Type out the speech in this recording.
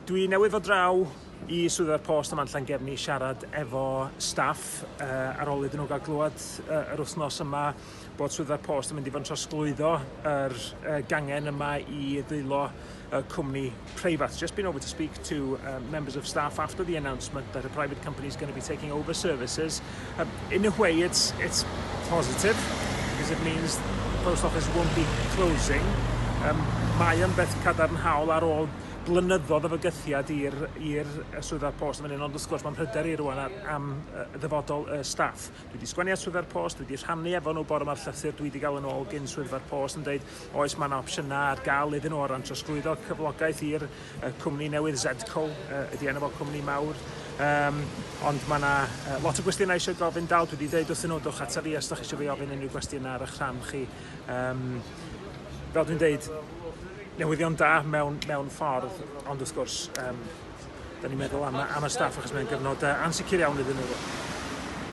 Dwi newydd fod draw I Swyddfa'r Post yma'n Llangefni siarad efo staff ar ôl iddyn nhw gael glwad yr wythnos yma bod Swyddfa'r Post yn mynd I fod yn trosglwyddo yr gangen yma I ddwylo cwmni preifat. Just been over to speak to members of staff after the announcement that a private company is going to be taking over services. In a way, it's positive because it means the post office won't be closing. Mae yn beth cadarnhaol ar ôl blynyddoedd o fygythiad i'r Swyddfa'r Post yn fan hyn, ond wrth gwrs mae'n pryder I rwan am ddyfodol staff. Dwi wedi sgwennu at Swyddfa'r Post, dwi wedi rhannu efo nhw bore yma'r llythyr dwi wedi gael yn ôl gyn Swyddfa'r Post yn dweud oes mae'n opsiynau ar gael iddyn nhw o ran trosglwyddo cyflogaeth i'r cwmni newydd Zedco ydi enw fo cwmni mawr. Ond mae yna lot o gwestiynau eisiau gofyn dal. Dwi wedi dweud wrthyn nhw dwch at fi os ydych chi eisiau fi ofyn unrhyw gwestiynau ar eich rhan chi. Fel dwi'n dweud, newyddion da mewn ffordd, ond wrth gwrs, da ni'n meddwl am y staff achos mae'n gyfnod ansicr iawn iddyn nhw.